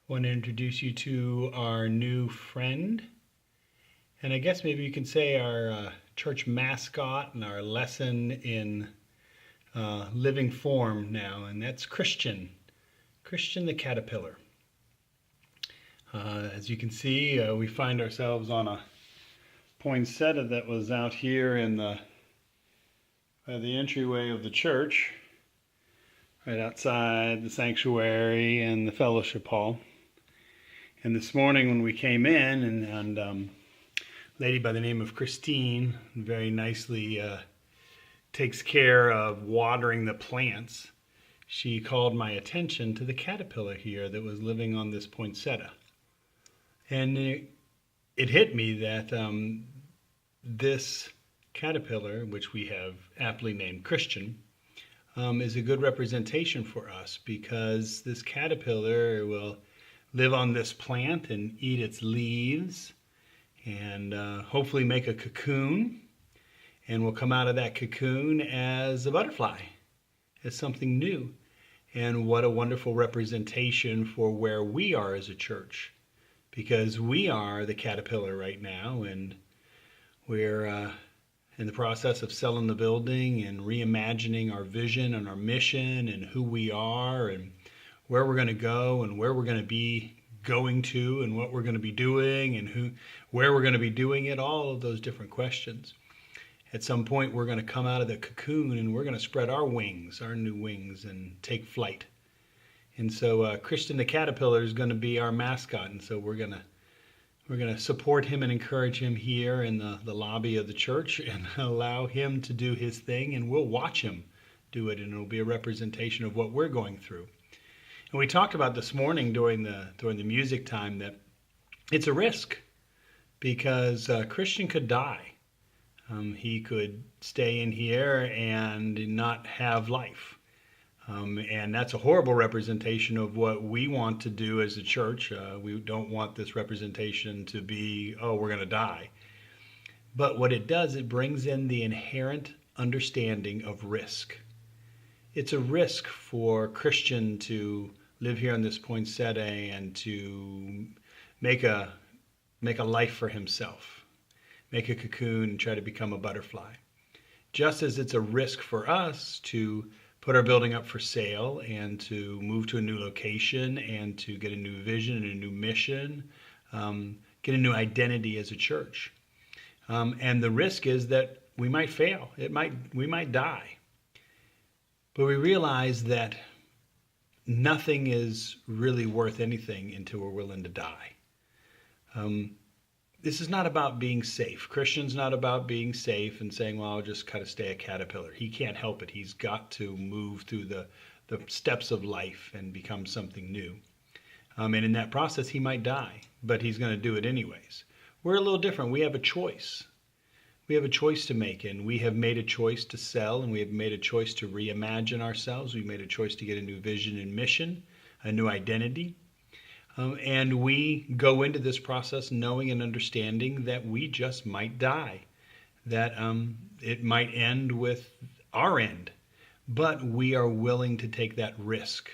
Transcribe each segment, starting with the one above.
I want to introduce you to our new friend. And I guess maybe you can say our church mascot and our lesson in living form now, and that's Christian. Christian the caterpillar. As you can see, we find ourselves on a poinsettia that was out here in the entryway of the church, right outside the sanctuary and the fellowship hall. And this morning when we came in, and a lady by the name of Christine very nicely takes care of watering the plants, she called my attention to the caterpillar here that was living on this poinsettia. And it hit me that this caterpillar, which we have aptly named Christian, is a good representation for us, because this caterpillar will live on this plant and eat its leaves and hopefully make a cocoon, and will come out of that cocoon as a butterfly, as something new. And what a wonderful representation for where we are as a church, because we are the caterpillar right now, and we're in the process of selling the building and reimagining our vision and our mission and who we are and where we're going to go and where we're going to be going to and what we're going to be doing and where we're going to be doing it, all of those different questions. At some point, we're going to come out of the cocoon and we're going to spread our wings, our new wings, and take flight. And so Christian the caterpillar is going to be our mascot, and so we're going to support him and encourage him here in the lobby of the church and allow him to do his thing, and we'll watch him do it, and it'll be a representation of what we're going through. And we talked about this morning during the music time that it's a risk, because Christian could die. He could stay in here and not have life. And that's a horrible representation of what we want to do as a church. We don't want this representation to be, oh, we're going to die. But what it does, it brings in the inherent understanding of risk. It's a risk for Christian to live here on this poinsettia and to make a life for himself, make a cocoon and try to become a butterfly. Just as it's a risk for us to put our building up for sale and to move to a new location and to get a new vision and a new mission, get a new identity as a church. And the risk is that we might fail. We might die. But we realize that nothing is really worth anything until we're willing to die. This is not about being safe. Christian's not about being safe and saying, well, I'll just kind of stay a caterpillar. He can't help it. He's got to move through the steps of life and become something new. And in that process, he might die, but he's going to do it anyways. We're a little different. We have a choice. We have a choice to make, and we have made a choice to sell, and we have made a choice to reimagine ourselves. We've made a choice to get a new vision and mission, a new identity. And we go into this process knowing and understanding that we just might die, that it might end with our end. But we are willing to take that risk.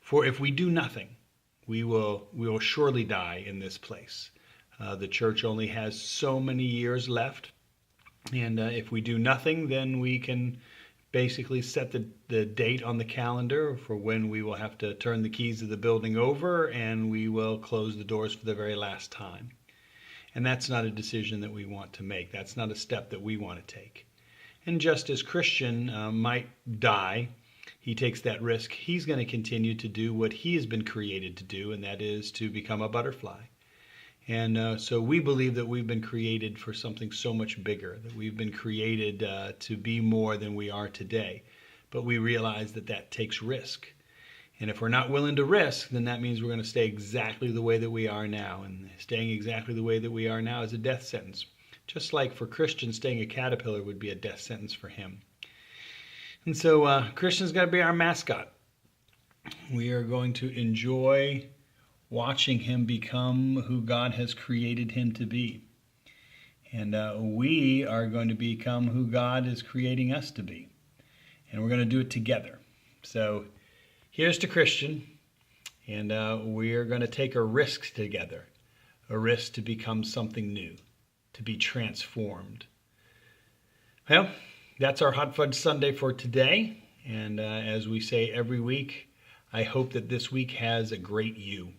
For if we do nothing, we will surely die in this place. The church only has so many years left. And if we do nothing, then we can basically set the date on the calendar for when we will have to turn the keys of the building over, and we will close the doors for the very last time. And that's not a decision that we want to make. That's not a step that we want to take. And just as Christian might die, he takes that risk. He's going to continue to do what he has been created to do, and that is to become a butterfly. And so we believe that we've been created for something so much bigger, that we've been created to be more than we are today. But we realize that that takes risk. And if we're not willing to risk, then that means we're going to stay exactly the way that we are now. And staying exactly the way that we are now is a death sentence. Just like for Christian, staying a caterpillar would be a death sentence for him. And so Christian's got to be our mascot. We are going to enjoy watching him become who God has created him to be. And we are going to become who God is creating us to be. And we're going to do it together. So here's to Christian. And we're going to take a risk together, a risk to become something new, to be transformed. Well, that's our Hot Fudge Sunday for today. And as we say every week, I hope that this week has a great you.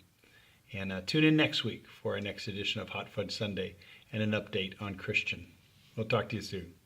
And tune in next week for our next edition of Hot Fudge Sunday and an update on Christian. We'll talk to you soon.